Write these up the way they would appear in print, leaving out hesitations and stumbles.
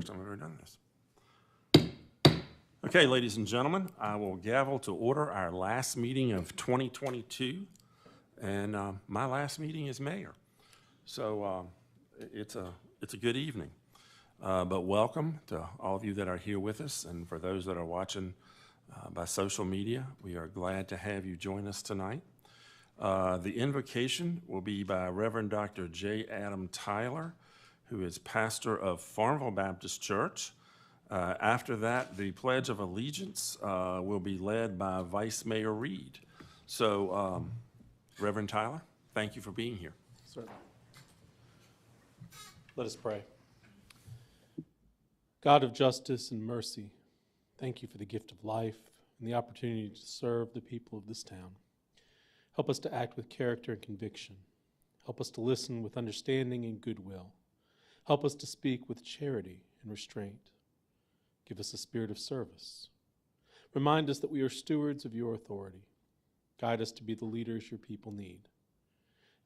First time I've ever done this. Okay, ladies and gentlemen, I will gavel to order our last meeting of 2022. And my last meeting as mayor. So it's a good evening. But welcome to all of you that are here with us, and for those that are watching by social media, we are glad to have you join us tonight. The invocation will be by Reverend Dr. J. Adam Tyler, who is pastor of Farmville Baptist Church. After that, the Pledge of Allegiance will be led by Vice Mayor Reed. So, Reverend Tyler, thank you for being here. Certainly. Let us pray. God of justice and mercy, thank you for the gift of life and the opportunity to serve the people of this town. Help us to act with character and conviction. Help us to listen with understanding and goodwill. Help us to speak with charity and restraint. Give us a spirit of service. Remind us that we are stewards of your authority. Guide us to be the leaders your people need.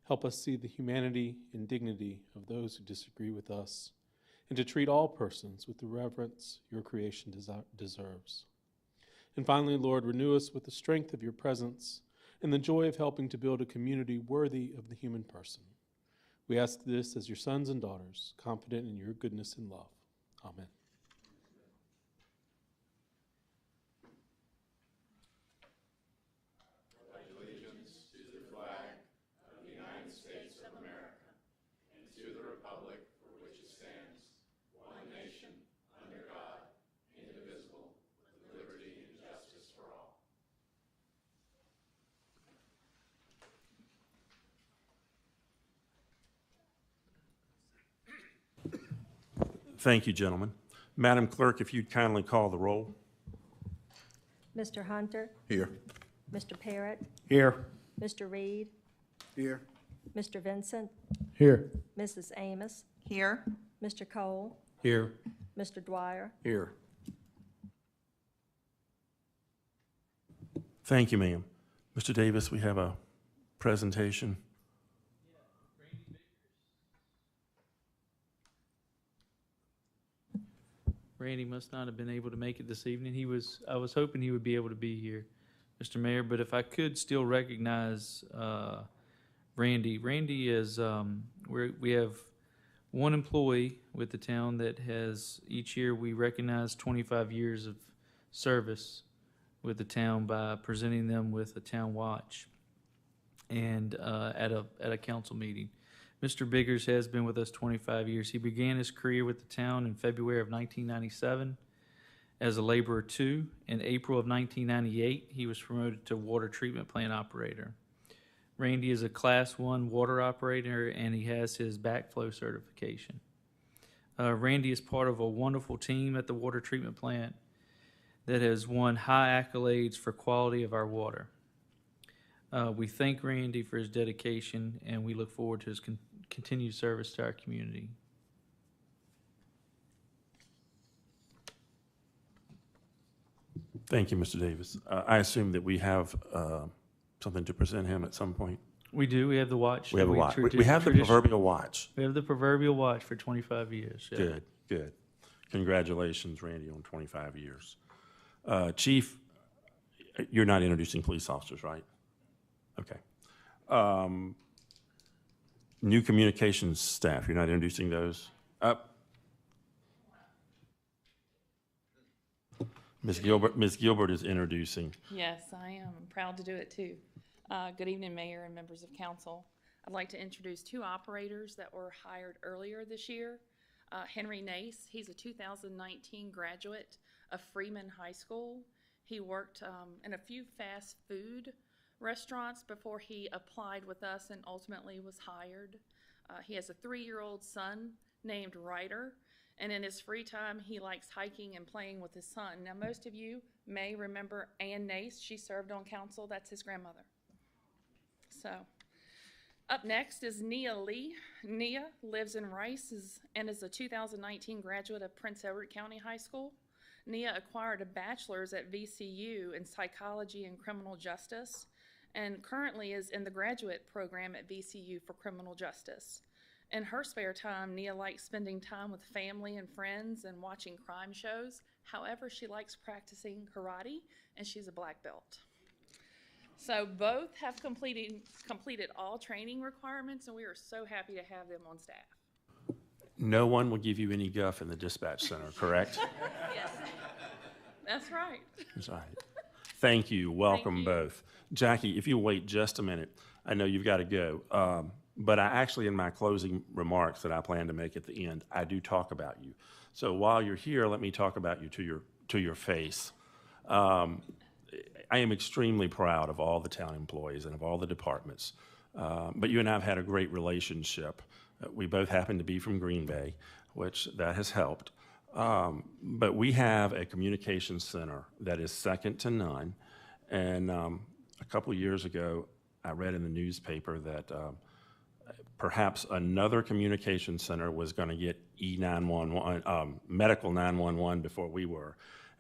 Help us see the humanity and dignity of those who disagree with us, and to treat all persons with the reverence your creation deserves. And finally, Lord, renew us with the strength of your presence and the joy of helping to build a community worthy of the human person. We ask this as your sons and daughters, confident in your goodness and love. Amen. Thank you, gentlemen. Madam Clerk, if you'd kindly call the roll. Mr. Hunter, Here. Mr. Parrott, Here. Mr. Reed, Here. Mr. Vincent, Here. Mrs. Amos, Here. Mr. Cole, Here. Mr. Dwyer. Here. Thank you, ma'am. Mr. Davis, we have a presentation. Randy must not have been able to make it this evening. I was hoping he would be able to be here, Mr. Mayor, but if I could still recognize Randy. Randy is, we have one employee with the town that has, each year we recognize 25 years of service with the town by presenting them with a town watch and at a council meeting. Mr. Biggers has been with us 25 years. He began his career with the town in February of 1997 as a laborer 2. In April of 1998, he was promoted to water treatment plant operator. Randy is a Class 1 water operator, and he has his backflow certification. Randy is part of a wonderful team at the water treatment plant that has won high accolades for quality of our water. We thank Randy for his dedication, and we look forward to his continued service to our community. Thank you, Mr. Davis. I assume that we have something to present him at some point. We do. We have the watch. We have a watch. We have the proverbial watch. We have the proverbial watch for 25 years. Yeah. Good, good. Congratulations, Randy, on 25 years. Chief, you're not introducing police officers, right? Okay. New communications staff, you're not introducing those? Ms. Gilbert is introducing. Yes, I am. I'm proud to do it too. Good evening, Mayor and members of council. I'd like to introduce 2 operators that were hired earlier this year. Henry Nace, he's a 2019 graduate of Freeman High School. He worked in a few fast food restaurants before he applied with us and ultimately was hired. He has a 3-year-old son named Ryder, and in his free time he likes hiking and playing with his son. Now most of you may remember Ann Nace. She served on council. That's his grandmother. So up next is Nia Lee. Nia lives in Rice and is a 2019 graduate of Prince Edward County High School. Nia acquired a bachelor's at VCU in psychology and criminal justice and currently is in the graduate program at VCU for criminal justice. In her spare time, Nia likes spending time with family and friends and watching crime shows. However, she likes practicing karate, and she's a black belt. So both have completed all training requirements, and we are so happy to have them on staff. No one will give you any guff in the dispatch center, correct? Yes, that's right. That's right. Thank you. Welcome you. both. Jackie, if you'll wait just a minute, I know you've got to go. But I actually, in my closing remarks that I plan to make at the end, I do talk about you. So while you're here, let me talk about you to your face. I am extremely proud of all the town employees and of all the departments. But you and I have had a great relationship. We both happen to be from Green Bay, which that has helped. But we have a communications center that is second to none. And a couple of years ago, I read in the newspaper that perhaps another communication center was going to get E911, medical 911 before we were.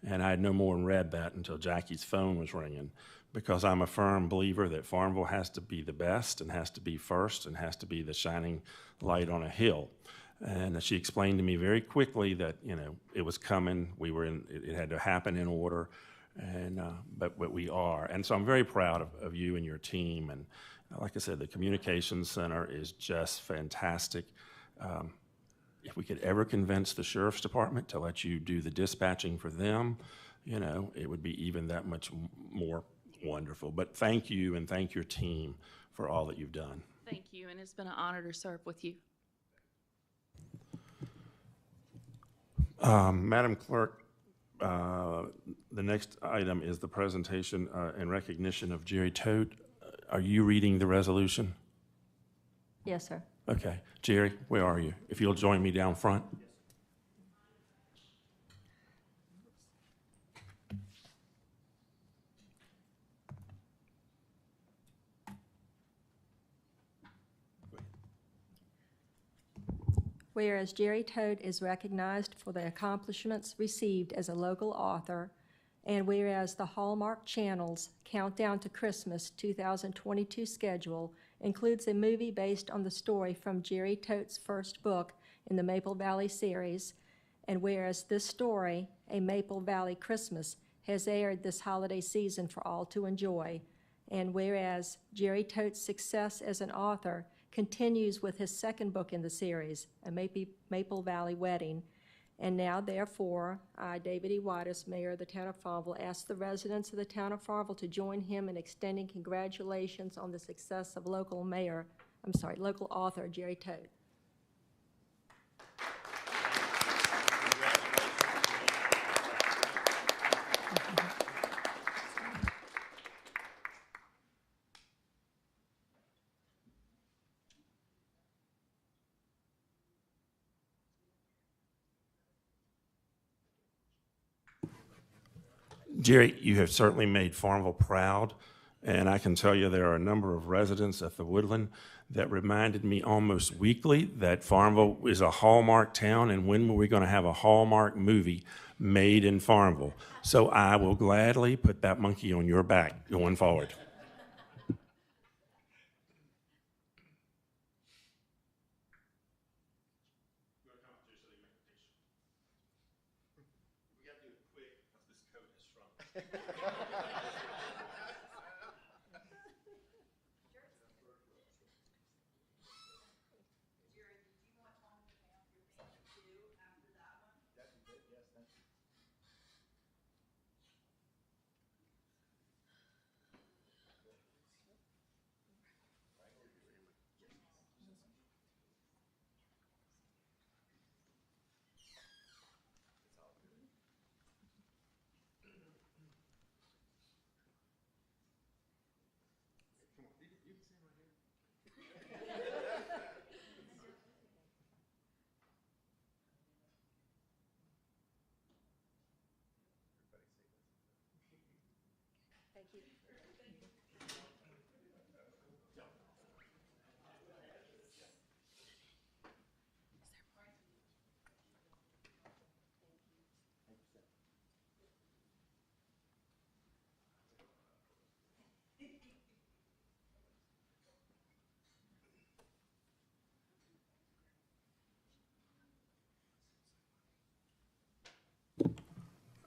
And I had no more than read that until Jackie's phone was ringing, because I'm a firm believer that Farmville has to be the best and has to be first and has to be the shining light on a hill. And she explained to me very quickly that, you know, it was coming. It had to happen in order. And but we are. And so I'm very proud of you and your team. And like I said, the communications center is just fantastic. If we could ever convince the sheriff's department to let you do the dispatching for them, you know, it would be even that much more wonderful. But thank you, and thank your team for all that you've done. Thank you, and it's been an honor to serve with you. Madam Clerk, the next item is the presentation and recognition of Jerry Todt. Are you reading the resolution? Yes, sir. Okay. Jerry, where are you? If you'll join me down front. Whereas Jerry Todt is recognized for the accomplishments received as a local author, and whereas the Hallmark Channel's Countdown to Christmas 2022 schedule includes a movie based on the story from Jerry Todt's first book in the Maple Valley series, and whereas this story, A Maple Valley Christmas, has aired this holiday season for all to enjoy, and whereas Jerry Todt's success as an author continues with his second book in the series, A Maple Valley Wedding. And now, therefore, I, David E. Whitus, Mayor of the Town of Farmville, ask the residents of the Town of Farmville to join him in extending congratulations on the success of local author Jerry Todt. Jerry, you have certainly made Farmville proud, and I can tell you there are a number of residents at the Woodland that reminded me almost weekly that Farmville is a Hallmark town, and when were we going to have a Hallmark movie made in Farmville? So I will gladly put that monkey on your back going forward.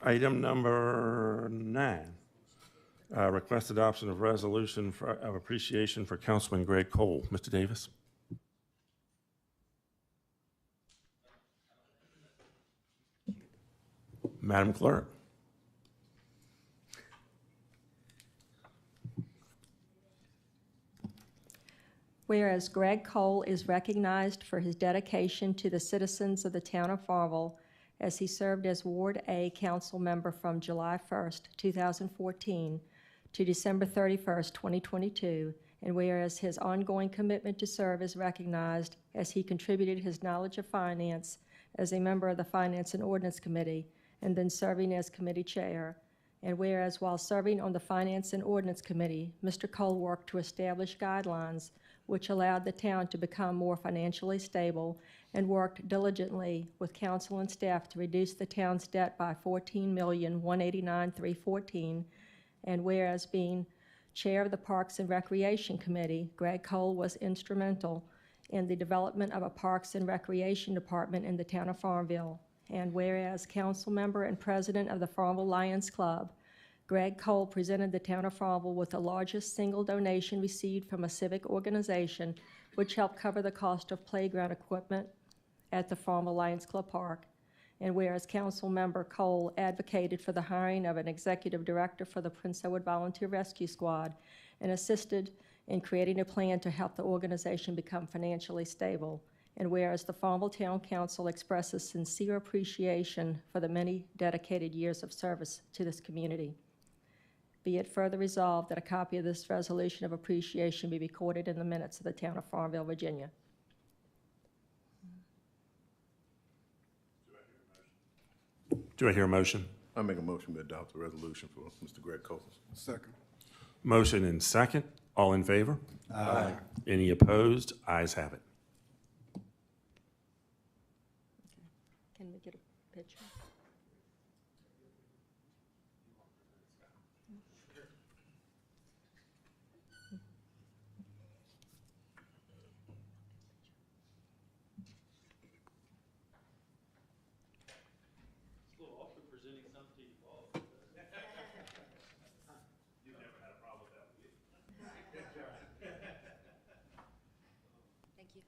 Item number 9, request adoption of resolution of appreciation for Councilman Greg Cole. Mr. Davis? Madam Clerk? Whereas Greg Cole is recognized for his dedication to the citizens of the town of Farmville as he served as Ward A council member from July 1st, 2014 to December 31st, 2022, and whereas his ongoing commitment to serve is recognized as he contributed his knowledge of finance as a member of the Finance and Ordinance Committee and then serving as committee chair, and whereas while serving on the Finance and Ordinance Committee, Mr. Cole worked to establish guidelines which allowed the town to become more financially stable and worked diligently with council and staff to reduce the town's debt by $14,189,314. And whereas being chair of the Parks and Recreation Committee, Greg Cole was instrumental in the development of a Parks and Recreation Department in the town of Farmville. And whereas council member and president of the Farmville Lions Club, Greg Cole presented the town of Farmville with the largest single donation received from a civic organization, which helped cover the cost of playground equipment at the Farmville Lions Club Park. And whereas council member Cole advocated for the hiring of an executive director for the Prince Edward Volunteer Rescue Squad and assisted in creating a plan to help the organization become financially stable. And whereas the Farmville Town Council expresses sincere appreciation for the many dedicated years of service to this community. Be it further resolved that a copy of this resolution of appreciation be recorded in the minutes of the town of Farmville, Virginia. Do I hear a motion? I make a motion to adopt the resolution for Mr. Greg Cole. Second. Motion and second. All in favor? Aye. Any opposed? Ayes have it. Can we get a picture? Thank you.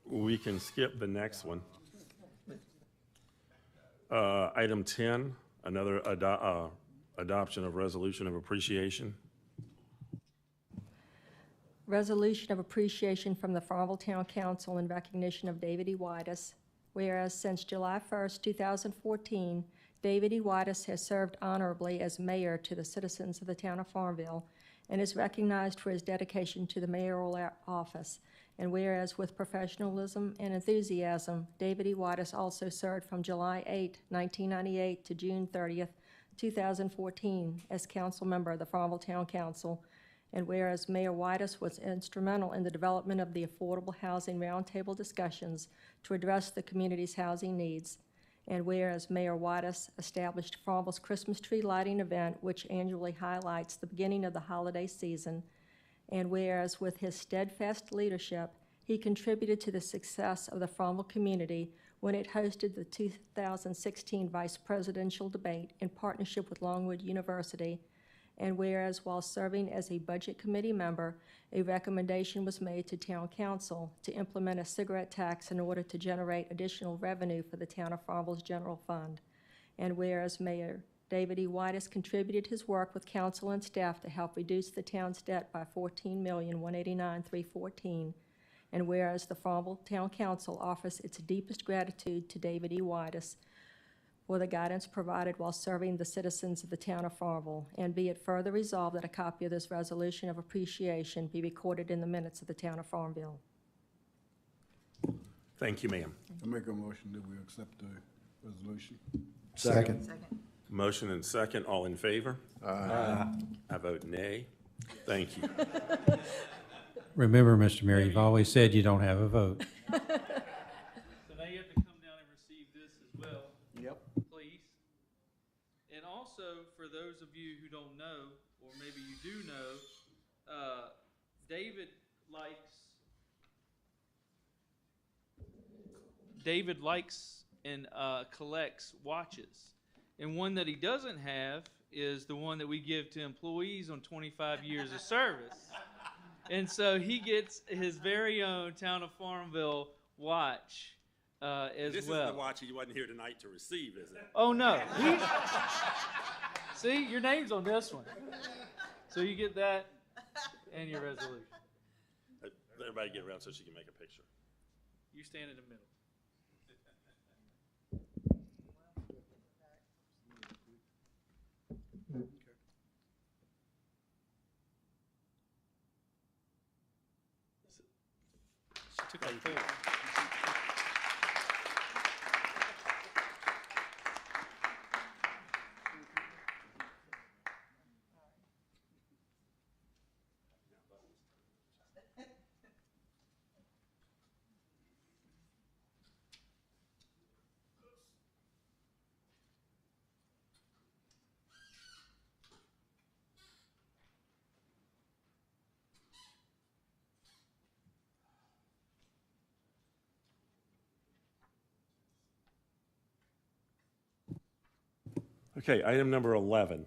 We can skip the next one. Item 10, another adoption of resolution of appreciation. Resolution of appreciation from the Farmville Town Council in recognition of David E. Whitus. Whereas since July 1st, 2014, David E. Whitus has served honorably as mayor to the citizens of the town of Farmville and is recognized for his dedication to the mayoral office. And whereas with professionalism and enthusiasm, David E. Whitus also served from July 8, 1998 to June 30th, 2014 as council member of the Farmville Town Council. And whereas Mayor Whitus was instrumental in the development of the Affordable Housing Roundtable discussions to address the community's housing needs. And whereas Mayor Whitus established Farmville's Christmas tree lighting event, which annually highlights the beginning of the holiday season. And whereas with his steadfast leadership, he contributed to the success of the Farmville community when it hosted the 2016 vice presidential debate in partnership with Longwood University. And whereas while serving as a budget committee member, a recommendation was made to town council to implement a cigarette tax in order to generate additional revenue for the town of Farmville's general fund. And whereas Mayor David E. Whitus contributed his work with council and staff to help reduce the town's debt by $14,189,314. And whereas the Farmville Town Council offers its deepest gratitude to David E. Whitus for the guidance provided while serving the citizens of the town of Farmville. And be it further resolved that a copy of this resolution of appreciation be recorded in the minutes of the town of Farmville. Thank you, ma'am. I make a motion that we accept the resolution. Second. Motion and second. All in favor? Aye. I vote nay. Thank you. Remember, Mr. Mayor, you've always said you don't have a vote. So now you have to come down and receive this as well. Yep. Please. And also, also, for those of you who don't know, or maybe you do know, David likes and collects watches. And one that he doesn't have is the one that we give to employees on 25 years of service. And so he gets his very own Town of Farmville watch as This well. isn't the watch he wasn't here tonight to receive, is it? Oh, no. See, your name's on this one. So you get that and your resolution. Everybody get around so she can make a picture. You stand in the middle. She took a photo. Okay, item number 11,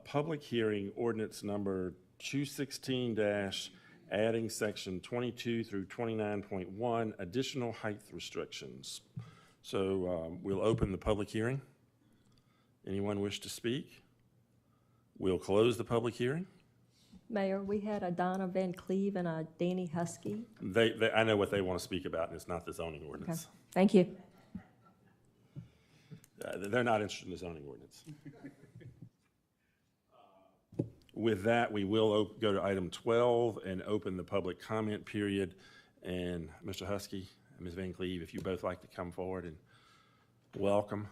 public hearing ordinance number 216- adding section 22 through 29.1, additional height restrictions. So we'll open the public hearing. Anyone wish to speak? We'll close the public hearing. Mayor, we had a Donna Van Cleve and a Danny Husky. I know what they want to speak about, and it's not the zoning Okay, ordinance. thank you. They're not interested in the zoning ordinance. With that, we will go to item 12 and open the public comment period. And Mr. Husky and Ms. Van Cleve, if you both like to come forward and welcome.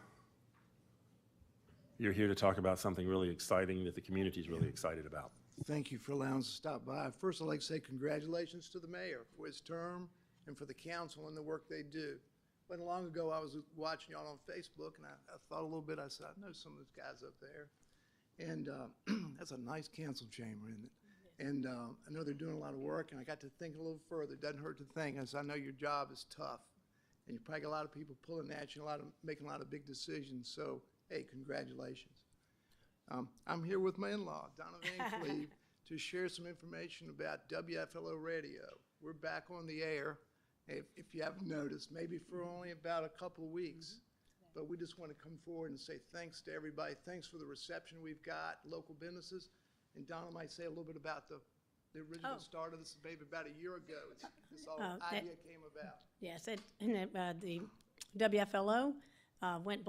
You're here to talk about something really exciting that the community is really excited about. Thank you for allowing us to stop by. First, I'd like to say congratulations to the mayor for his term and for the council and the work they do. Wasn't long ago, I was watching y'all on Facebook, and I thought a little bit. I said, I know some of those guys up there. And that's a nice council chamber, isn't it? And I know they're doing a lot of work, and I got to think a little further. It doesn't hurt to think. I said, I know your job is tough, and you probably got a lot of people pulling at you, making a lot of big decisions. So, hey, congratulations. I'm here with my in-law, Donna Van Cleve, to share some information about WFLO Radio. We're back on the air, if you haven't noticed, maybe for only about a couple of weeks. But we just want to come forward and say thanks to everybody. Thanks for the reception we've got, local businesses. And Donna might say a little bit about the original start of this, maybe about a year ago. This whole idea came about. Yes, the WFLO went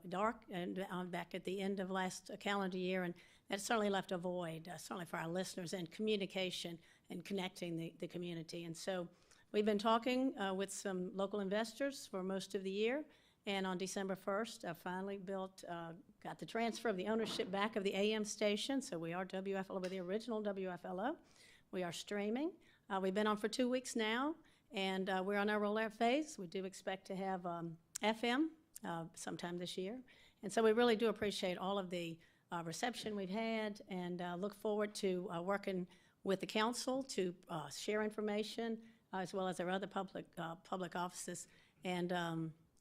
dark, and back at the end of last calendar year, and that certainly left a void, certainly for our listeners, and communication and connecting the community. And so we've been talking with some local investors for most of the year, and on December 1st, I finally got the transfer of the ownership back of the AM station, so we are WFLO, with the original WFLO. We are streaming. We've been on for 2 weeks now, and we're on our rollout phase. We do expect to have FM sometime this year. And so we really do appreciate all of the reception we've had, and look forward to working with the council to share information, as well as our other public offices.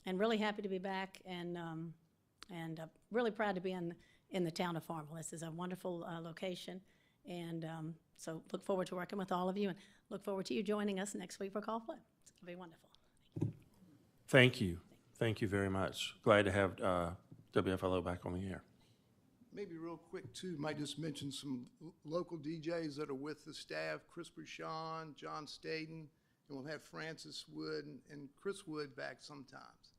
And really happy to be back, and really proud to be in the town of Farmville. This is a wonderful location, and so look forward to working with all of you, and look forward to you joining us next week for Call Flow. It's going to be wonderful. Thank you. Thank you very much. Glad to have WFLO back on the air. Maybe real quick, too, might just mention some local DJs that are with the staff, Chris Bruchon, John Staden, and we'll have Francis Wood and Chris Wood back sometimes.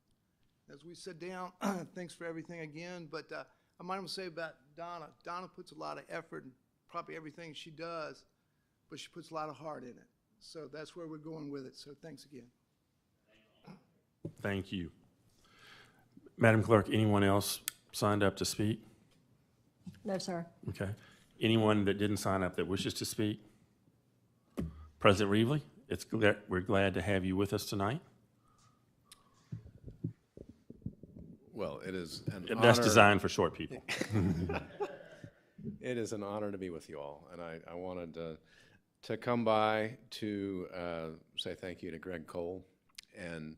As we sit down, thanks for everything again, but I might say about Donna. Donna puts a lot of effort in probably everything she does, but she puts a lot of heart in it. So that's where we're going with it, so thanks again. Thank you. Madam Clerk, anyone else signed up to speak? No, sir. Okay. Anyone that didn't sign up that wishes to speak? President Reevely, we're glad to have you with us tonight. Well, it is an That's honor. designed for short people. It is an honor to be with you all, and I wanted to come by to say thank you to Greg Cole, and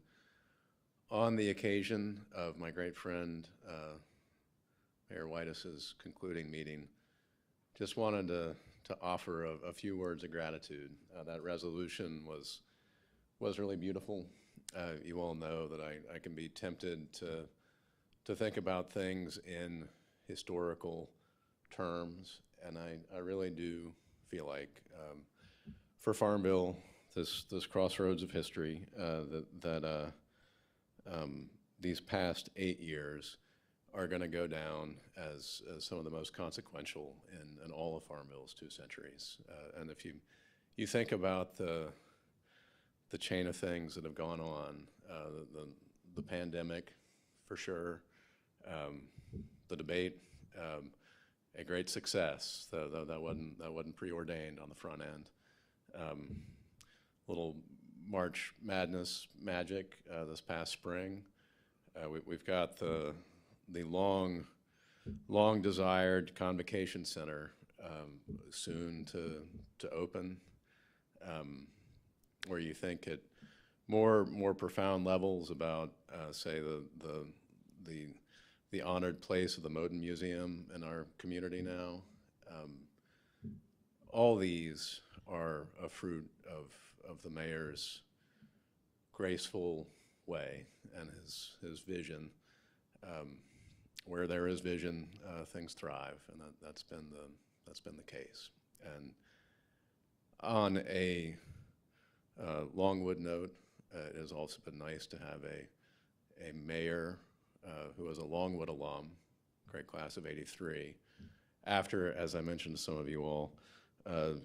on the occasion of my great friend Mayor Whitus's concluding meeting, just wanted to offer a few words of gratitude. That resolution was really beautiful. You all know that I can be tempted to think about things in historical terms, and I really do feel like for Farmville, this crossroads of history, that these past 8 years are going to go down as some of the most consequential in all of Farmville's 2 centuries. And if you think about the chain of things that have gone on, the pandemic, for sure, the debate, a great success, though that wasn't preordained on the front end. Little March Madness magic this past spring. We've got the long desired Convocation Center soon to open, where you think at more profound levels about say the honored place of the Moden Museum in our community now. All these are a fruit of the mayor's graceful way and his vision. Where there is vision, things thrive, and that's been the case. And on a Longwood note, it has also been nice to have a mayor who is a Longwood alum, great class of '83, after, as I mentioned to some of you all,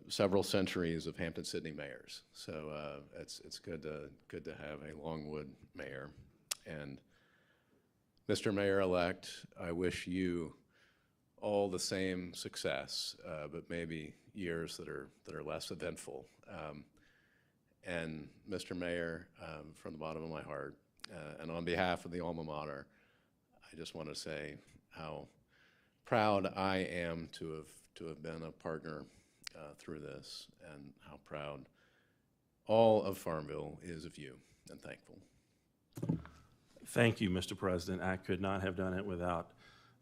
several centuries of Hampton-Sydney mayors. So it's good to have a Longwood mayor. And Mr. Mayor-elect, I wish you all the same success, but maybe years that are less eventful. And Mr. Mayor, from the bottom of my heart, and on behalf of the alma mater, I just want to say how proud I am to have been a partner through this, and how proud all of Farmville is of you, and thankful. Thank you, Mr. President. I could not have done it without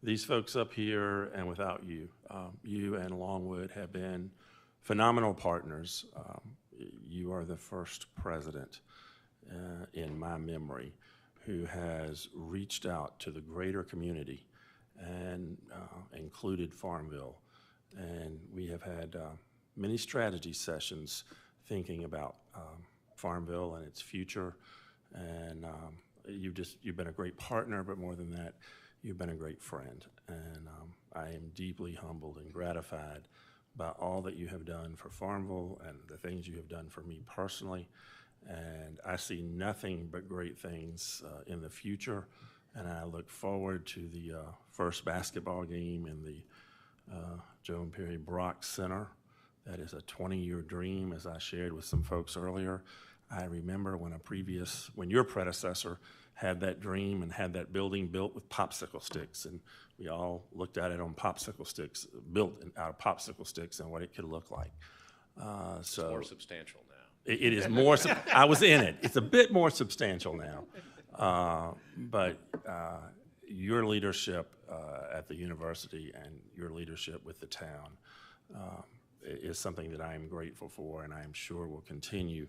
these folks up here and without you. You and Longwood have been phenomenal partners. You are the first president in my memory who has reached out to the greater community and included Farmville. And we have had many strategy sessions thinking about Farmville and its future. And you've been a great partner, but more than that, you've been a great friend. And I am deeply humbled and gratified by all that you have done for Farmville and the things you have done for me personally. And I see nothing but great things in the future. And I look forward to the first basketball game in the Joan Perry Brock Center. That is a 20-year dream, as I shared with some folks earlier. I remember when your predecessor had that dream and had that building built with popsicle sticks, and we all looked at it on popsicle sticks, built out of popsicle sticks, and what it could look like. It's more substantial now. It is more, I was in it. It's a bit more substantial now. But your leadership at the university and your leadership with the town is something that I am grateful for, and I am sure will continue,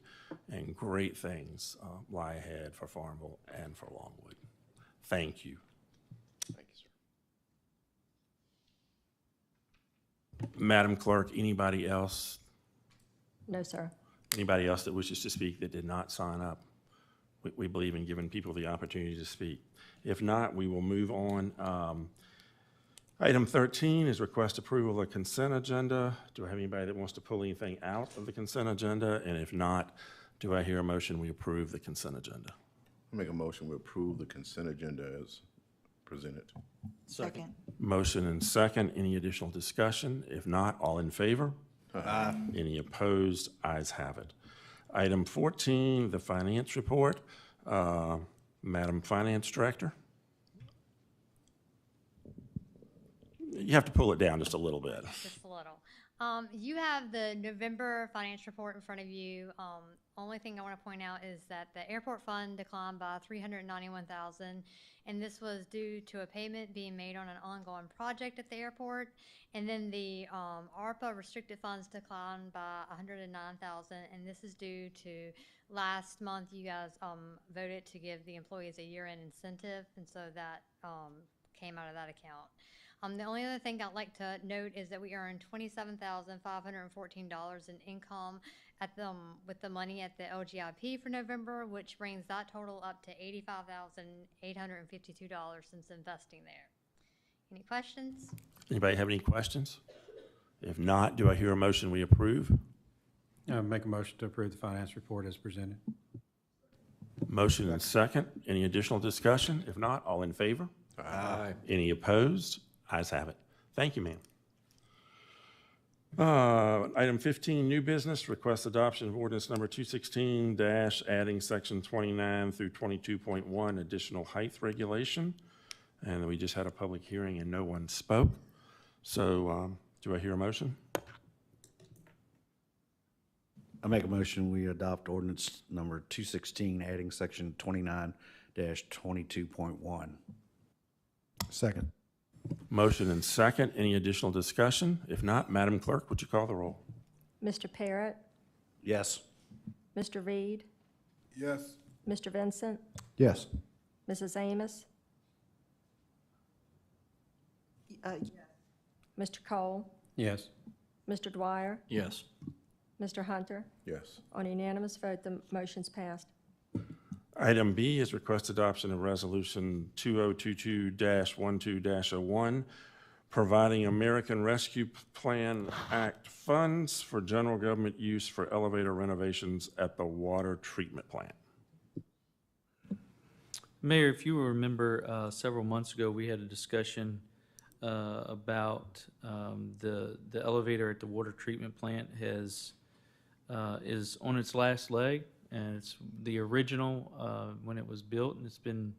and great things lie ahead for Farmville and for Longwood. Thank you. Thank you, sir. Madam Clerk, anybody else? No, sir. Anybody else that wishes to speak that did not sign up? We believe in giving people the opportunity to speak. If not, we will move on. Item 13 is request approval of the consent agenda. Do I have anybody that wants to pull anything out of the consent agenda? And if not, do I hear a motion we approve the consent agenda? I make a motion we approve the consent agenda as presented. Second. Motion and second. Any additional discussion? If not, all in favor? Aye. Any opposed? Ayes have it. Item 14, the finance report. Madam Finance Director. You have to pull it down just a little bit. Just a little. You have the November financial report in front of you. Only thing I want to point out is that the airport fund declined by $391,000, and this was due to a payment being made on an ongoing project at the airport. And then the ARPA restricted funds declined by $109,000, and this is due to last month you guys voted to give the employees a year-end incentive, and so that came out of that account. The only other thing I'd like to note is that we earned $27,514 in income with the money at the LGIP for November, which brings that total up to $85,852 since investing there. Any questions? Anybody have any questions? If not, do I hear a motion we approve? Make a motion to approve the finance report as presented. Motion and second. Any additional discussion? If not, all in favor? Aye. Any opposed? Ayes have it. Thank you, ma'am. Item 15, new business, request adoption of ordinance number 216 adding section 29 through 22.1 additional height regulation. And we just had a public hearing and no one spoke. So do I hear a motion? I make a motion, we adopt ordinance number 216, adding section 29-22.1. Second. Motion and second. Any additional discussion? If not, Madam Clerk, would you call the roll? Mr. Parrott, Yes. Mr. Reed, Yes. Mr. Vincent, Yes. Mrs. Amos, Mr. Cole, Yes. Mr. Dwyer, Yes. Mr. Hunter. Yes. On a unanimous vote, the motion's passed. Item B is request adoption of resolution 2022-12-01, providing American Rescue Plan Act funds for general government use for elevator renovations at the water treatment plant. Mayor, if you will remember, several months ago, we had a discussion about the elevator at the water treatment plant is on its last leg, and it's the original when it was built, and it's been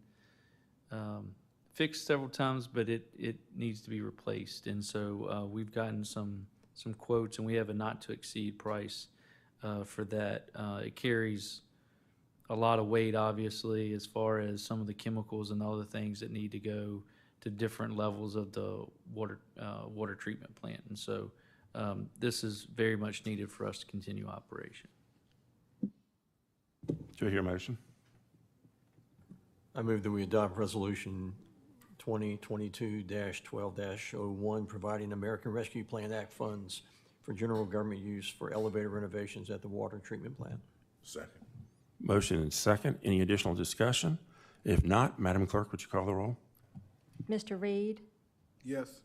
fixed several times, but it needs to be replaced. And so we've gotten some quotes, and we have a not-to-exceed price for that. It carries a lot of weight, obviously, as far as some of the chemicals and other things that need to go to different levels of the water treatment plant. And so this is very much needed for us to continue operation. Do I hear a motion? I move that we adopt resolution 2022-12-01, providing American Rescue Plan Act funds for general government use for elevator renovations at the water treatment plant. Second. Motion and second. Any additional discussion? If not, Madam Clerk, would you call the roll? Mr. Reed, Yes.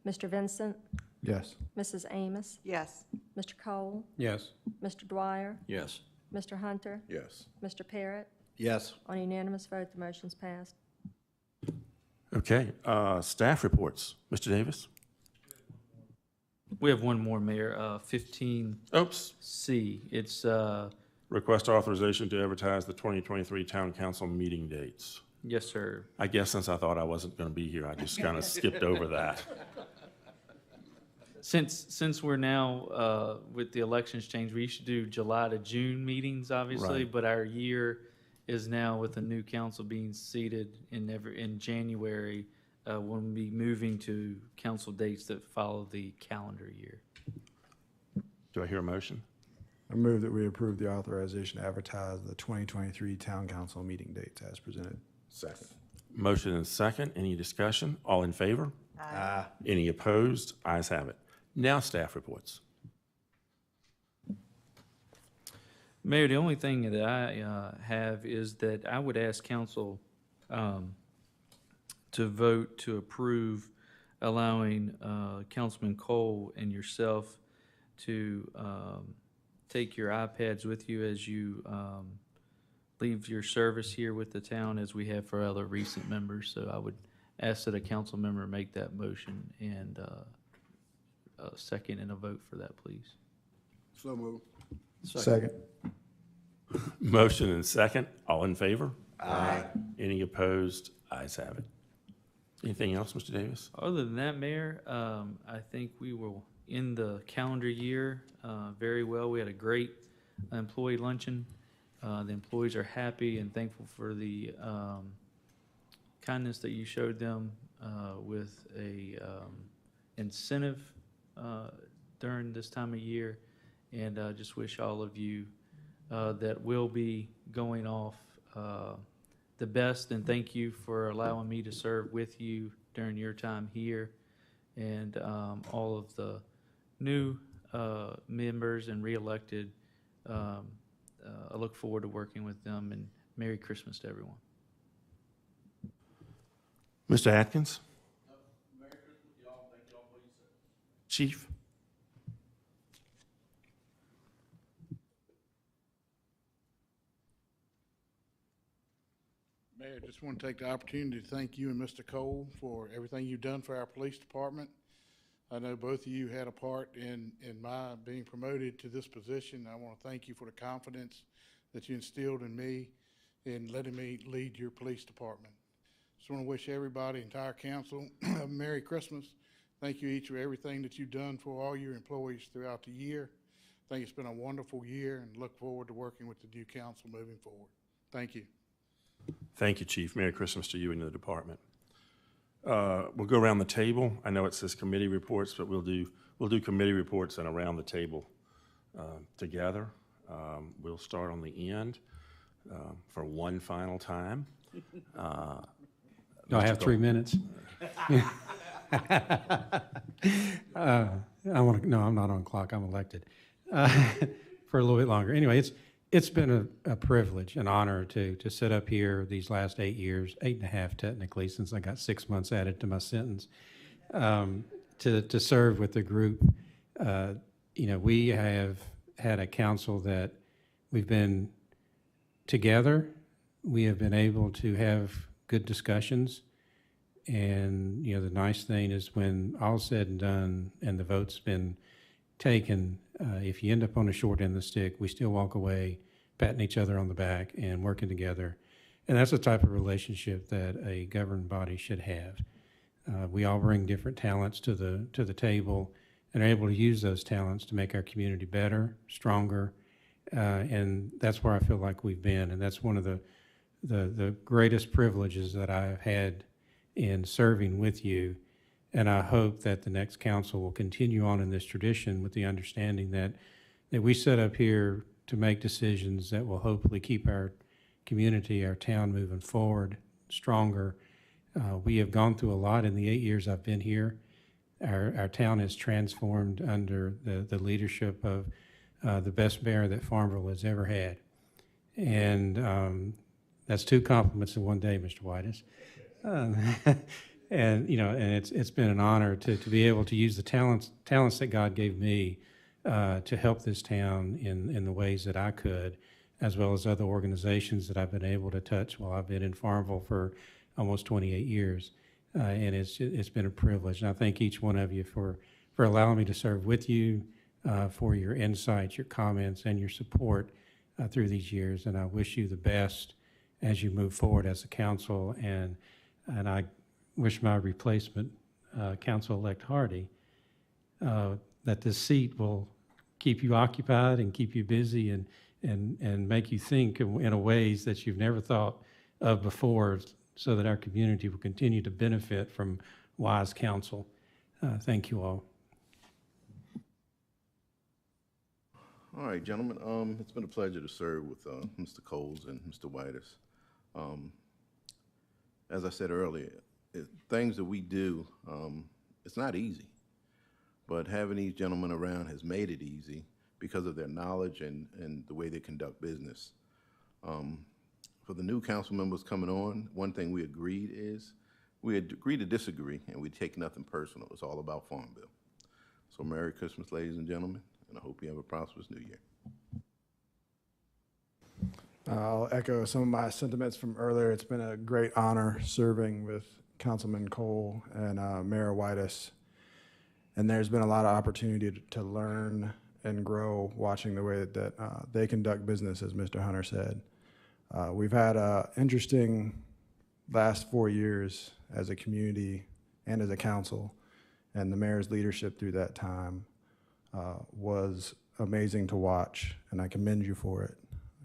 Mr. Vincent, Yes. Mrs. Amos, Yes. Mr. Cole, Yes. Mr. Dwyer, Yes. Mr. Hunter, Yes. Mr. Parrott. Yes. On a unanimous vote, the motion's passed. Okay, staff reports. Mr. Davis? We have one more, Mayor, 15C. Oops. It's, Request authorization to advertise the 2023 Town Council meeting dates. yes, sir. I guess since I thought I wasn't going to be here, I just kind of skipped over that. Since we're now, with the elections change, we used to do July to June meetings, obviously, Right. but our year is now with the new council being seated in January, we'll be moving to council dates that follow the calendar year. Do I hear a motion? I move that we approve the authorization to advertise the 2023 Town Council meeting dates as presented. Second. Motion and second. Any discussion? All in favor? Aye. Any opposed? Ayes have it. Now staff reports. Mayor, the only thing that I have is that I would ask council to vote to approve allowing Councilman Cole and yourself to take your iPads with you as you leave your service here with the town, as we have for other recent members. So I would ask that a council member make that motion and a second and a vote for that, please. So move. Second. Motion and second. All in favor? Aye. Any opposed? Ayes have it. Anything else, Mr. Davis? Other than that, Mayor, I think we will end the calendar year very well. We had a great employee luncheon. The employees are happy and thankful for the kindness that you showed them with a incentive during this time of year. And just wish all of you that will be going off the best, and thank you for allowing me to serve with you during your time here, and all of the new members and re-elected. I look forward to working with them, and Merry Christmas to everyone. Mr. Atkins? Merry Christmas to y'all. Thank y'all for your service. Chief? Mayor, just want to take the opportunity to thank you and Mr. Cole for everything you've done for our police department. I know both of you had a part in my being promoted to this position. I want to thank you for the confidence that you instilled in me in letting me lead your police department. Just want to wish everybody, entire council, a Merry Christmas. Thank you each for everything that you've done for all your employees throughout the year. I think it's been a wonderful year and look forward to working with the new council moving forward. Thank you. Thank you, Chief. Merry Christmas to you and the department. We'll go around the table. I know it says committee reports, but we'll do committee reports and around the table together. We'll start on the end for one final time. Do I have 3 minutes? No, I'm not on clock. I'm elected for a little bit longer. Anyway, it's been a privilege, an honor to sit up here these last 8 years, 8.5 technically, since I got 6 months added to my sentence, to serve with the group. We have had a council that we've been together. We have been able to have good discussions. And, the nice thing is when all's said and done and the vote's been taken, if you end up on the short end of the stick, we still walk away patting each other on the back and working together. And that's the type of relationship that a governed body should have. We all bring different talents to the table and are able to use those talents to make our community better, stronger, and that's where I feel like we've been. And that's one of the greatest privileges that I've had in serving with you. And I hope that the next council will continue on in this tradition with the understanding that we set up here to make decisions that will hopefully keep our community, our town moving forward, stronger. We have gone through a lot in the 8 years I've been here. Our town has transformed under the leadership of the best mayor that Farmville has ever had. And that's 2 compliments in one day, Mr. Whitus. And it's been an honor to be able to use the talents that God gave me to help this town in the ways that I could, as well as other organizations that I've been able to touch while I've been in Farmville for almost 28 years. And it's been a privilege. And I thank each one of you for allowing me to serve with you, for your insights, your comments, and your support through these years. And I wish you the best as you move forward as a council. And I wish my replacement, Council-elect Hardy, that this seat will keep you occupied and keep you busy and make you think in a ways that you've never thought of before, so that our community will continue to benefit from wise counsel. Thank you all. All right, gentlemen, it's been a pleasure to serve with Mr. Coles and Mr. Whitus. As I said earlier, things that we do, it's not easy, but having these gentlemen around has made it easy because of their knowledge and the way they conduct business. For the new council members coming on, one thing we agreed to disagree, and we take nothing personal. It's all about Farmville. So Merry Christmas, ladies and gentlemen, and I hope you have a prosperous new year. I'll echo some of my sentiments from earlier. It's been a great honor serving with Councilman Cole and Mayor Whitus. And there's been a lot of opportunity to learn and grow watching the way that they conduct business, as Mr. Hunter said. We've had an interesting last 4 years as a community and as a council, and the mayor's leadership through that time was amazing to watch, and I commend you for it,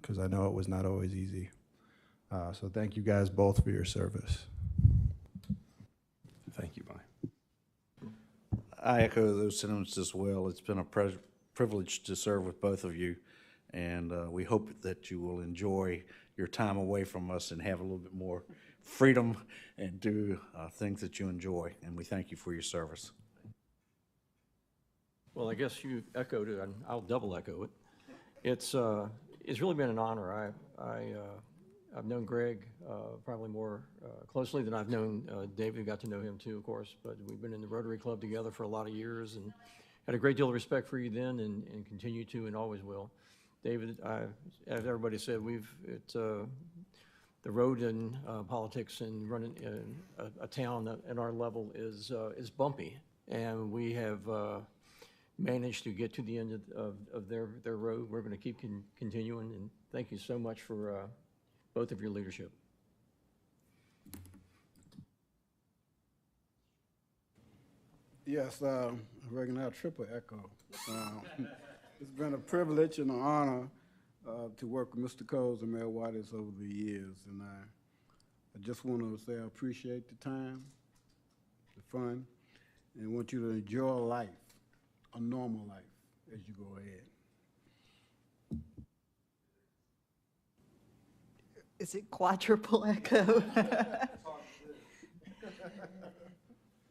because I know it was not always easy. So thank you guys both for your service. Thank you, Brian. I echo those sentiments as well. It's been a privilege to serve with both of you, and we hope that you will enjoy your time away from us and have a little bit more freedom and do things that you enjoy, and we thank you for your service. Well, I guess you echoed it, and I'll double echo it. It's really been an honor. I've known Greg probably more closely than I've known David. Got to know him too, of course, but we've been in the Rotary Club together for a lot of years and had a great deal of respect for you then and continue to and always will. David, as everybody said, the road in politics and running a town at our level is bumpy, and we have managed to get to the end of their road. We're going to keep continuing, and thank you so much for both of your leadership. Yes, I reckon I'll triple echo. It's been a privilege and an honor to work with Mr. Coles and Mayor Whitus over the years, and I just want to say I appreciate the time, the fun, and want you to enjoy life, a normal life, as you go ahead. Is it quadruple echo?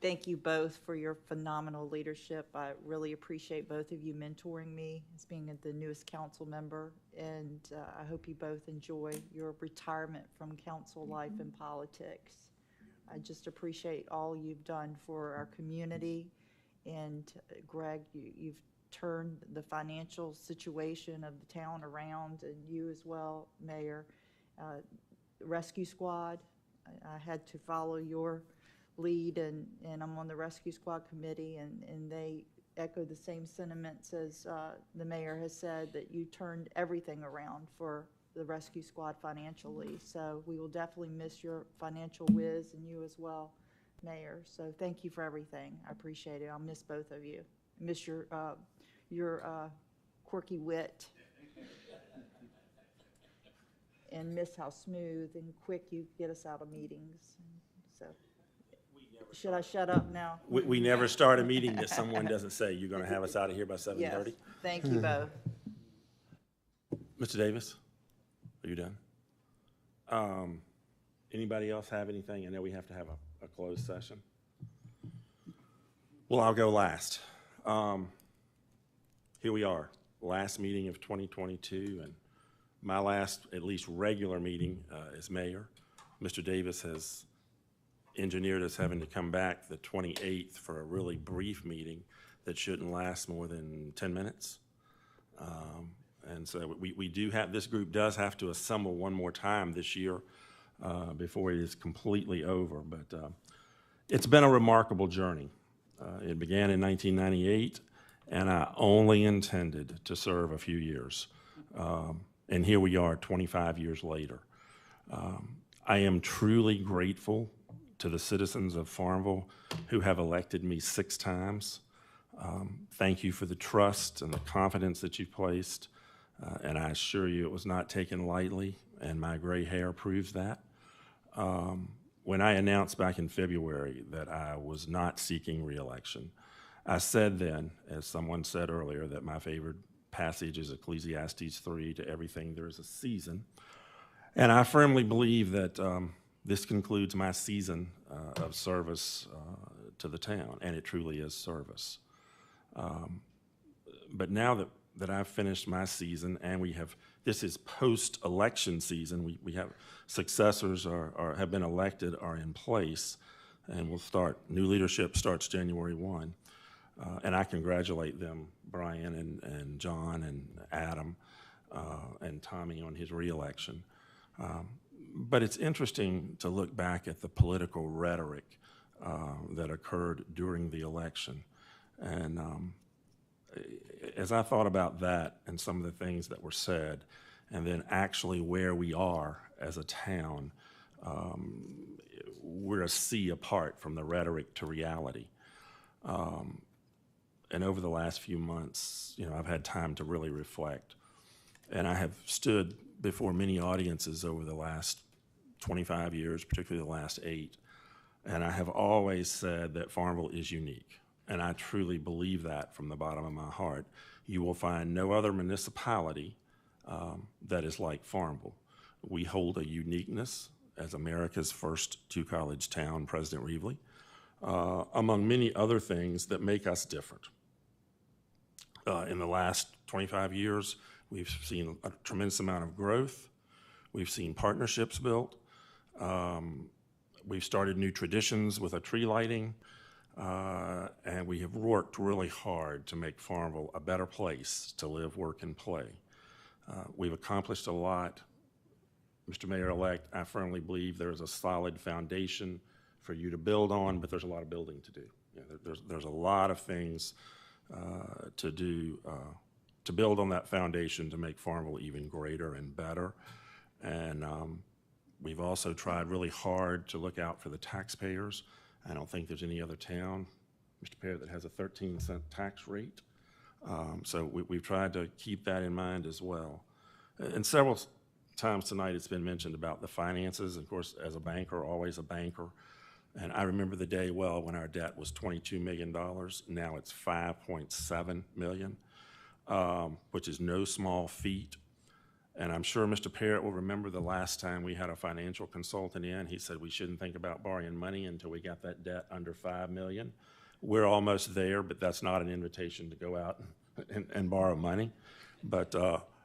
Thank you both for your phenomenal leadership. I really appreciate both of you mentoring me as being the newest council member, and I hope you both enjoy your retirement from council life and politics. I just appreciate all you've done for our community, and Greg, you've turned the financial situation of the town around, and you as well, Mayor. Rescue Squad, I had to follow your lead, and I'm on the Rescue Squad committee, and they echo the same sentiments as the mayor has said, that you turned everything around for the Rescue Squad financially. So we will definitely miss your financial whiz, and you as well, Mayor. So thank you for everything. I appreciate it. I'll miss both of you. Miss your quirky wit. And miss how smooth and quick you get us out of meetings. So, should I shut up now? We never start a meeting that someone doesn't say, you're going to have us out of here by 7:30? Yes, thank you both. Mr. Davis, are you done? Anybody else have anything? I know we have to have a closed session. Well, I'll go last. Here we are, last meeting of 2022, and my last, at least regular meeting as mayor. Mr. Davis has engineered us having to come back the 28th for a really brief meeting that shouldn't last more than 10 minutes. And so we do have, this group does have to assemble one more time this year before it is completely over. But it's been a remarkable journey. It began in 1998, and I only intended to serve a few years. And here we are 25 years later. I am truly grateful to the citizens of Farmville who have elected me 6 times. Thank you for the trust and the confidence that you've placed. And I assure you it was not taken lightly, and my gray hair proves that. When I announced back in February that I was not seeking re-election, I said then, as someone said earlier, that my favorite passage is Ecclesiastes 3, to everything there is a season. And I firmly believe that this concludes my season of service to the town, and it truly is service. But now that I've finished my season, and this is post-election season, we have successors have been elected, are in place, and new leadership starts January 1. And I congratulate them, Brian and John and Adam and Tommy, on his reelection. But it's interesting to look back at the political rhetoric that occurred during the election. And as I thought about that and some of the things that were said, and then actually where we are as a town, We're a sea apart from the rhetoric to reality. And over the last few months, I've had time to really reflect. And I have stood before many audiences over the last 25 years, particularly the last 8, and I have always said that Farmville is unique. And I truly believe that from the bottom of my heart. You will find no other municipality that is like Farmville. We hold a uniqueness as America's first two-college town, President Reevely, among many other things that make us different. In the last 25 years, we've seen a tremendous amount of growth. We've seen partnerships built. We've started new traditions with a tree lighting. And we have worked really hard to make Farmville a better place to live, work, and play. We've accomplished a lot. Mr. Mayor-elect, I firmly believe there's a solid foundation for you to build on, but there's a lot of building to do. There's a lot of things to do to build on that foundation to make Farmville even greater and better. And we've also tried really hard to look out for the taxpayers. I don't think there's any other town, Mr. Perry, that has a 13-cent tax rate. So we've tried to keep that in mind as well. And several times tonight it's been mentioned about the finances. Of course, as a banker, always a banker. And I remember the day well when our debt was $22 million. Now it's $5.7 million, which is no small feat. And I'm sure Mr. Parrott will remember the last time we had a financial consultant in. He said we shouldn't think about borrowing money until we got that debt under $5 million. We're almost there, but that's not an invitation to go out and borrow money. But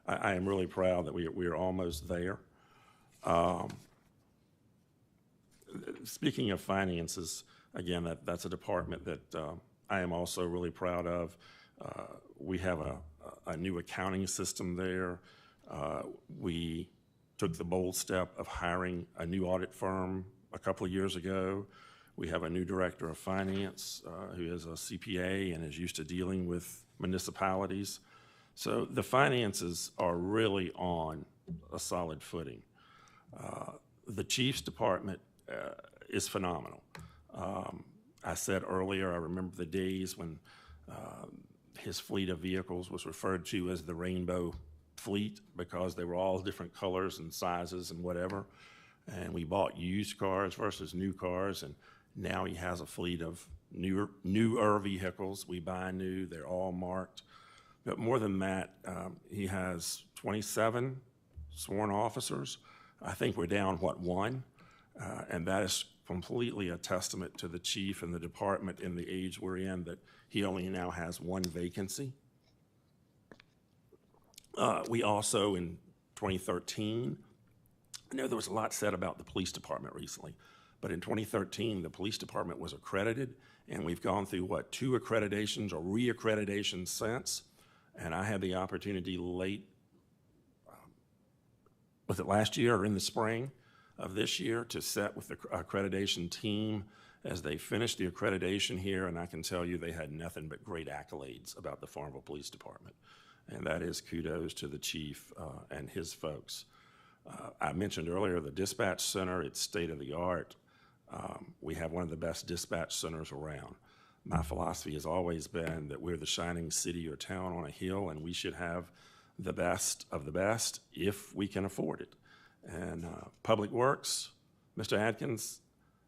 I am really proud that we are almost there. Speaking of finances, again, that's a department that I am also really proud of. We have a new accounting system there. We took the bold step of hiring a new audit firm a couple of years ago. We have a new director of finance who is a CPA and is used to dealing with municipalities. So the finances are really on a solid footing. The chief's department is phenomenal. I said earlier, I remember the days when his fleet of vehicles was referred to as the Rainbow Fleet because they were all different colors and sizes and whatever. And we bought used cars versus new cars, and now he has a fleet of newer vehicles. We buy new, they're all marked. But more than that, he has 27 sworn officers. I think we're down, one? And that is completely a testament to the chief and the department in the age we're in, that he only now has one vacancy. We also, in 2013, I know there was a lot said about the police department recently, but in 2013, the police department was accredited, and we've gone through, 2 accreditations or re-accreditations since. And I had the opportunity was it last year or in the spring of this year, to sit with the accreditation team as they finished the accreditation here, and I can tell you they had nothing but great accolades about the Farmville Police Department. And that is kudos to the chief and his folks. I mentioned earlier the dispatch center, it's state-of-the-art. We have one of the best dispatch centers around. My philosophy has always been that we're the shining city or town on a hill, and we should have the best of the best if we can afford it. And Public Works, Mr. Atkins,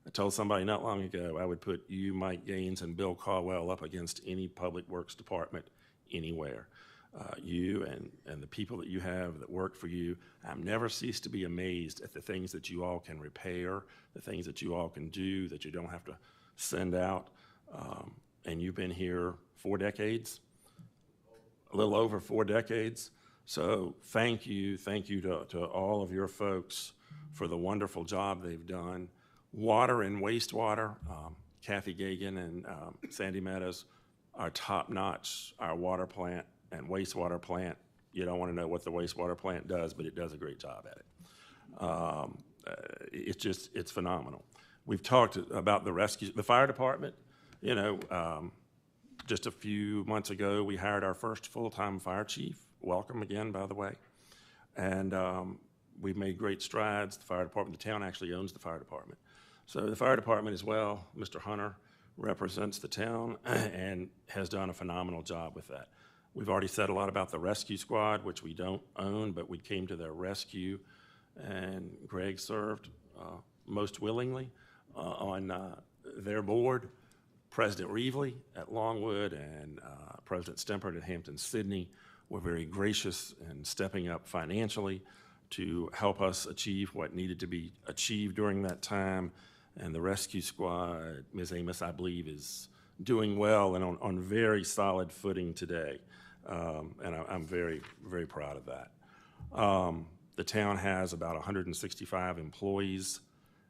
I told somebody not long ago I would put you, Mike Gaines, and Bill Caldwell up against any Public Works department anywhere. You and the people that you have that work for you, I've never ceased to be amazed at the things that you all can repair, the things that you all can do that you don't have to send out. And you've been here 4 decades, a little over 4 decades. So thank you to all of your folks for the wonderful job they've done. Water and wastewater, Kathy Gagan and Sandy Meadows are top-notch. Our water plant and wastewater plant, you don't want to know what the wastewater plant does, but it does a great job at it. It's phenomenal. We've talked about the fire department. Just a few months ago, we hired our first full-time fire chief. Welcome again, by the way. And we've made great strides. The fire department, the town actually owns the fire department. So the fire department as well, Mr. Hunter represents the town and has done a phenomenal job with that. We've already said a lot about the rescue squad, which we don't own, but we came to their rescue, and Greg served most willingly on their board. President Reevely at Longwood and President Stempert at Hampton-Sydney were very gracious in stepping up financially to help us achieve what needed to be achieved during that time. And the rescue squad, Ms. Amos, I believe, is doing well and on very solid footing today. And I'm very, very proud of that. The town has about 165 employees.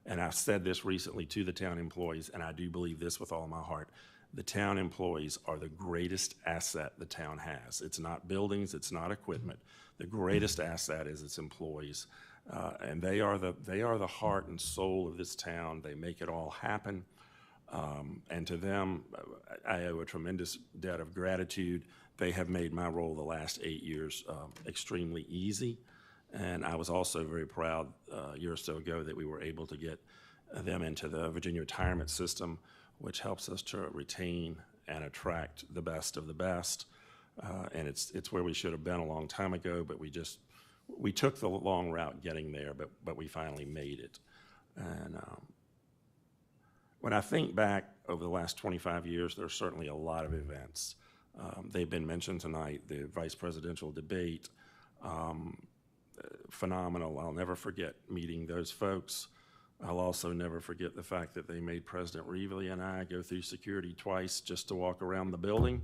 And I've said this recently to the town employees, and I do believe this with all my heart. The town employees are the greatest asset the town has. It's not buildings, it's not equipment. The greatest asset is its employees. And they are the heart and soul of this town. They make it all happen. And to them, I owe a tremendous debt of gratitude. They have made my role the last 8 years extremely easy. And I was also very proud a year or so ago that we were able to get them into the Virginia retirement system, which helps us to retain and attract the best of the best. And it's where we should have been a long time ago, but we took the long route getting there, but we finally made it. And when I think back over the last 25 years, there's certainly a lot of events. They've been mentioned tonight, the vice presidential debate, phenomenal. I'll never forget meeting those folks. I'll also never forget the fact that they made President Reevely and I go through security twice just to walk around the building.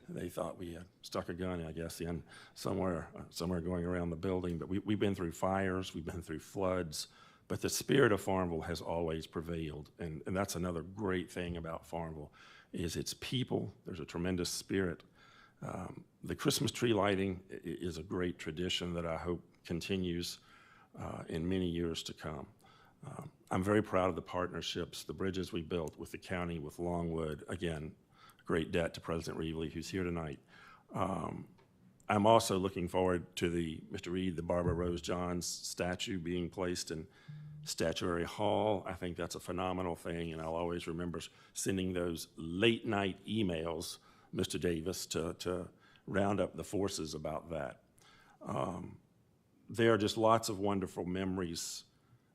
They thought we had stuck a gun, I guess, in somewhere going around the building. But we've been through fires, we've been through floods, but the spirit of Farmville has always prevailed. And that's another great thing about Farmville, is its people. There's a tremendous spirit. The Christmas tree lighting is a great tradition that I hope continues in many years to come. I'm very proud of the partnerships, the bridges we built with the county, with Longwood. Again, great debt to President Reevely, who's here tonight. I'm also looking forward to Mr. Reed, the Barbara Rose Johns statue being placed in Statuary Hall. I think that's a phenomenal thing, and I'll always remember sending those late night emails, Mr. Davis, to round up the forces about that. There are just lots of wonderful memories.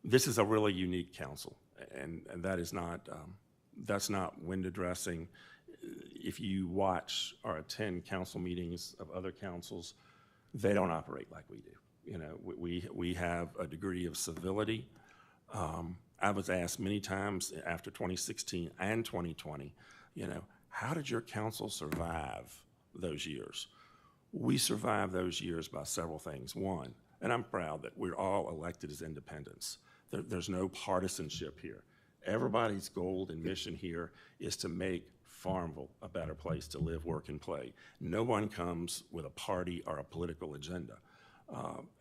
This is a really unique council, and that is not, that's not window dressing. If you watch or attend council meetings of other councils, they don't operate like we do. You know, we have a degree of civility. I was asked many times after 2016 and 2020, you know, how did your council survive those years? We survived those years by several things. One, and I'm proud that we're all elected as independents. There's no partisanship here. Everybody's goal and mission here is to make Farmville a better place to live, work, and play. No one comes with a party or a political agenda.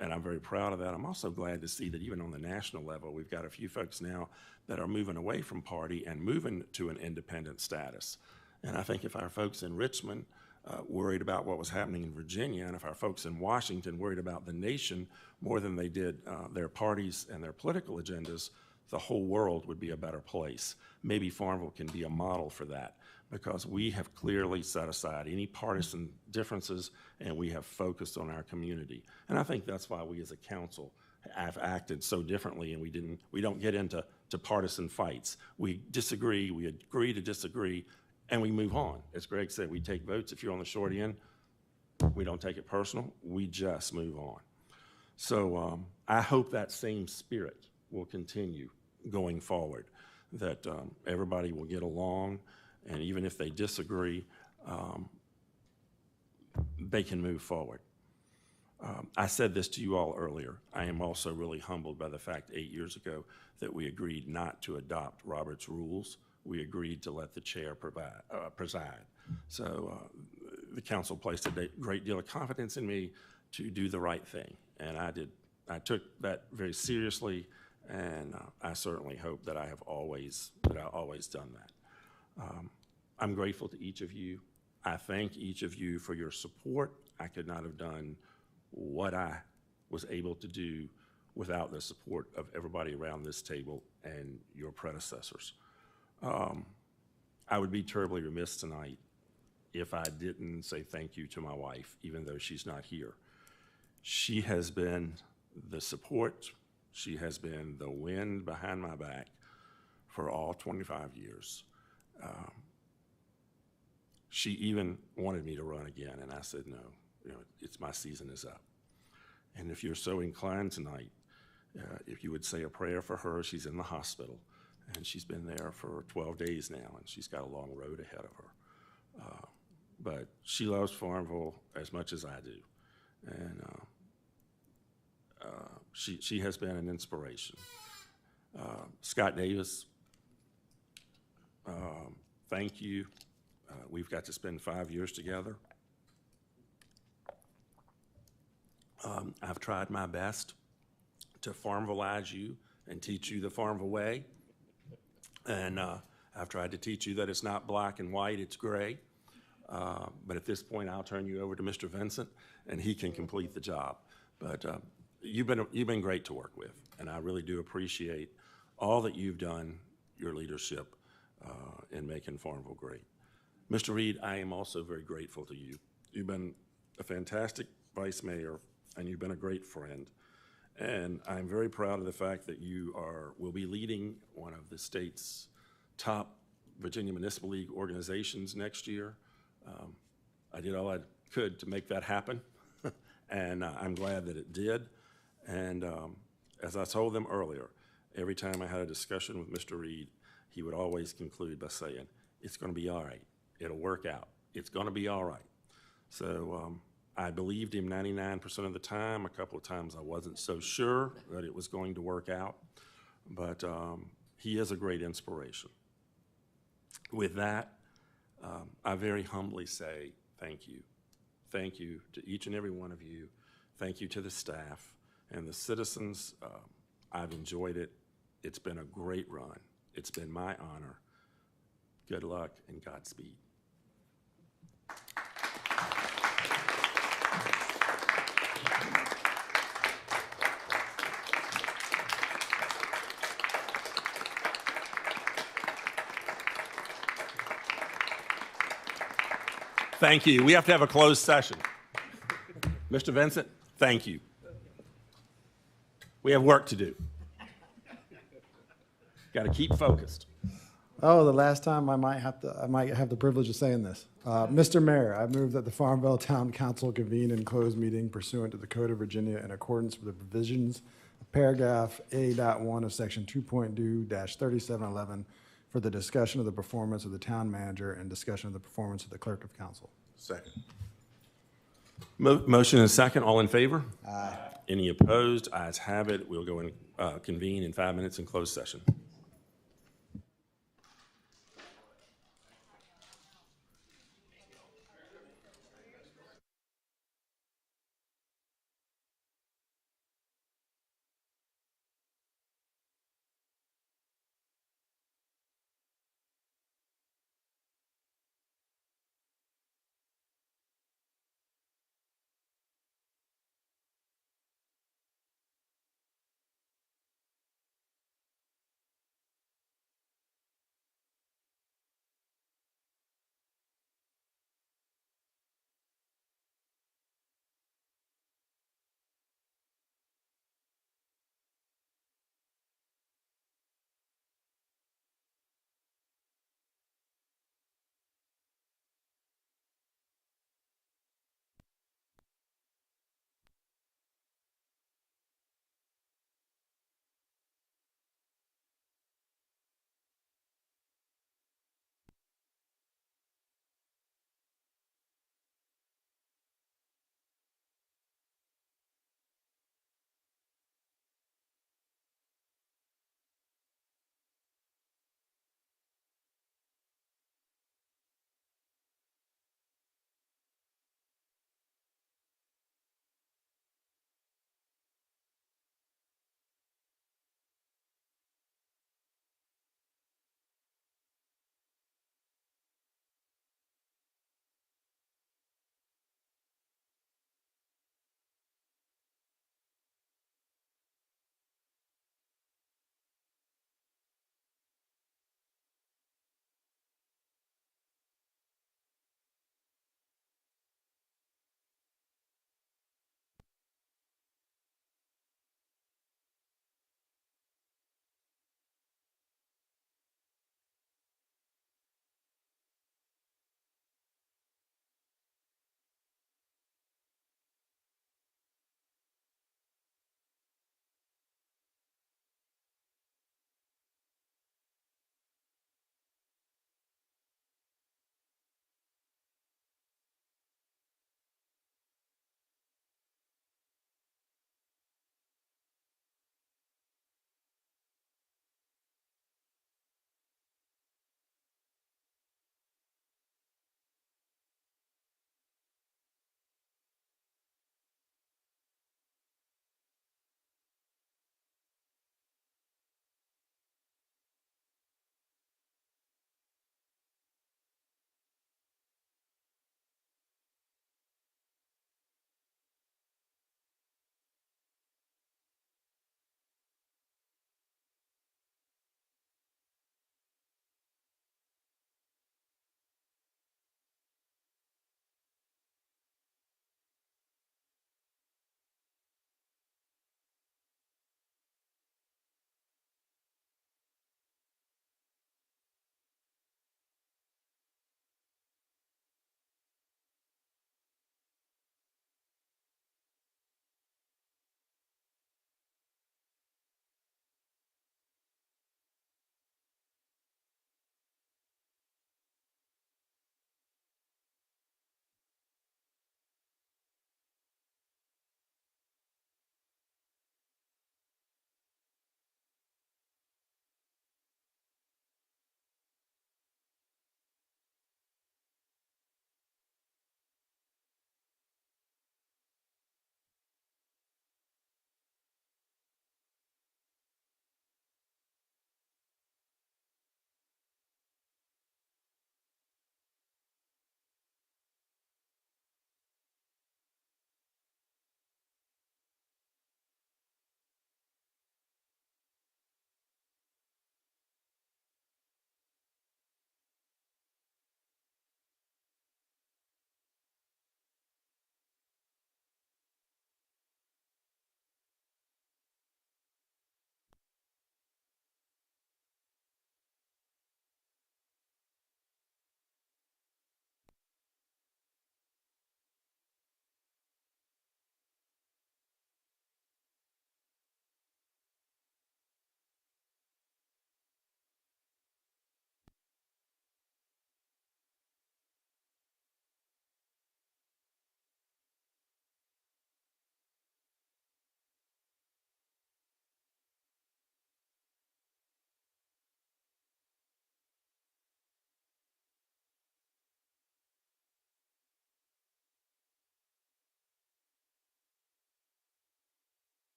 And I'm very proud of that. I'm also glad to see that even on the national level, we've got a few folks now that are moving away from party and moving to an independent status. And I think if our folks in Richmond worried about what was happening in Virginia, and if our folks in Washington worried about the nation more than they did their parties and their political agendas, the whole world would be a better place. Maybe Farmville can be a model for that, because we have clearly set aside any partisan differences and we have focused on our community. And I think that's why we as a council have acted so differently, and we don't get into partisan fights. We disagree, we agree to disagree, and we move on. As Greg said, we take votes. If you're on the short end, we don't take it personal, we just move on. So I hope that same spirit will continue going forward, that everybody will get along, and even if they disagree, they can move forward. I said this to you all earlier. I am also really humbled by the fact 8 years ago that we agreed not to adopt Robert's rules. We agreed to let the chair preside. So the council placed a great deal of confidence in me to do the right thing, and I did. I took that very seriously, and I certainly hope that I've always done that. I'm grateful to each of you. I thank each of you for your support. I could not have done what I was able to do without the support of everybody around this table and your predecessors. I would be terribly remiss tonight if I didn't say thank you to my wife, even though she's not here. She has been the support, she has been the wind behind my back for all 25 years. She even wanted me to run again, and I said, no, it's my season is up. And if you're so inclined tonight, if you would say a prayer for her, she's in the hospital, and she's been there for 12 days now, and she's got a long road ahead of her. But she loves Farmville as much as I do, and she has been an inspiration. Scott Davis, thank you. We've got to spend 5 years together. I've tried my best to Farmvilleize you and teach you the Farmville way. And I've tried to teach you that it's not black and white, it's gray. But at this point, I'll turn you over to Mr. Vincent, and he can complete the job. But you've been great to work with, and I really do appreciate all that you've done, your leadership in making Farmville great. Mr. Reed, I am also very grateful to you. You've been a fantastic vice mayor, and you've been a great friend. And I'm very proud of the fact that you will be leading one of the state's top Virginia Municipal League organizations next year. I did all I could to make that happen, and I'm glad that it did. And as I told them earlier, every time I had a discussion with Mr. Reed, he would always conclude by saying, it's going to be all right. It'll work out. It's going to be all right. So I believed him 99% of the time. A couple of times I wasn't so sure that it was going to work out, but he is a great inspiration. With that, I very humbly say thank you. Thank you to each and every one of you. Thank you to the staff and the citizens. I've enjoyed it. It's been a great run. It's been my honor. Good luck and Godspeed. Thank you. We have to have a closed session. Mr. Vincent, thank you. We have work to do. Got to keep focused. Oh, the last time I might have the privilege of saying this. Mr. Mayor, I move that the Farmville Town Council convene in closed meeting pursuant to the Code of Virginia in accordance with the provisions of paragraph A.1 of section 2.2-3711 for the discussion of the performance of the town manager and discussion of the performance of the clerk of council. Second. Motion and second. All in favor? Aye. Any opposed? Ayes have it. We'll go and convene in 5 minutes in closed session.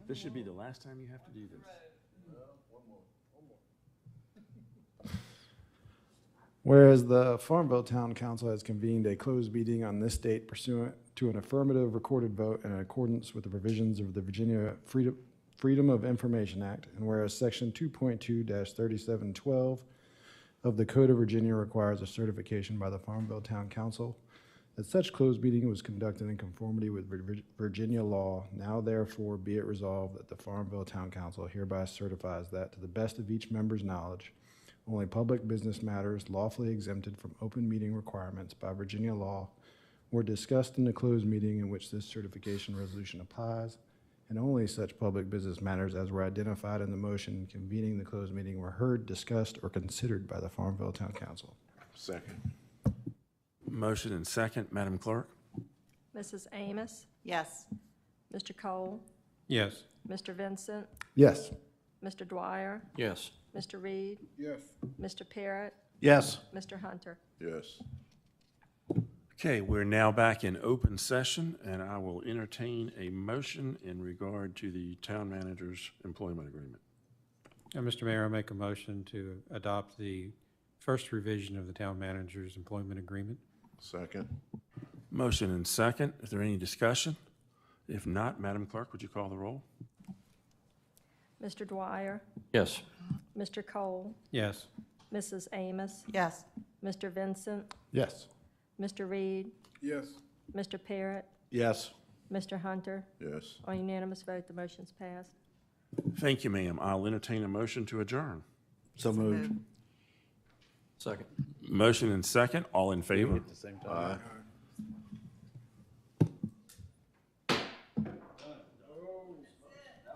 This should be the last time you have to do this. Whereas the Farmville Town Council has convened a closed meeting on this date pursuant to an affirmative recorded vote in accordance with the provisions of the Virginia Freedom of Information Act, and whereas Section 2.2-3712 of the Code of Virginia requires a certification by the Farmville Town Council that such closed meeting was conducted in conformity with Virginia law, now therefore be it resolved that the Farmville Town Council hereby certifies that, to the best of each member's knowledge, only public business matters lawfully exempted from open meeting requirements by Virginia law were discussed in the closed meeting in which this certification resolution applies, and only such public business matters as were identified in the motion convening the closed meeting were heard, discussed, or considered by the Farmville Town Council. Second. Motion and second, Madam Clerk? Mrs. Amos? Yes. Mr. Cole? Yes. Mr. Vincent? Yes. Mr. Dwyer? Yes. Mr. Reed? Yes. Mr. Parrott? Yes. Mr. Hunter? Yes. Okay, we're now back in open session, and I will entertain a motion in regard to the town manager's employment agreement. Mr. Mayor, I make a motion to adopt the first revision of the town manager's employment agreement. Second. Motion and second. Is there any discussion? If not, Madam Clerk, would you call the roll? Mr. Dwyer? Yes. Mr. Cole? Yes. Mrs. Amos? Yes. Mr. Vincent? Yes. Mr. Reed? Yes. Mr. Parrott? Yes. Mr. Hunter? Yes. On unanimous vote, the motion's passed. Thank you, ma'am. I'll entertain a motion to adjourn. So moved. Second. Motion and second. All in favor? At the same time. Aye.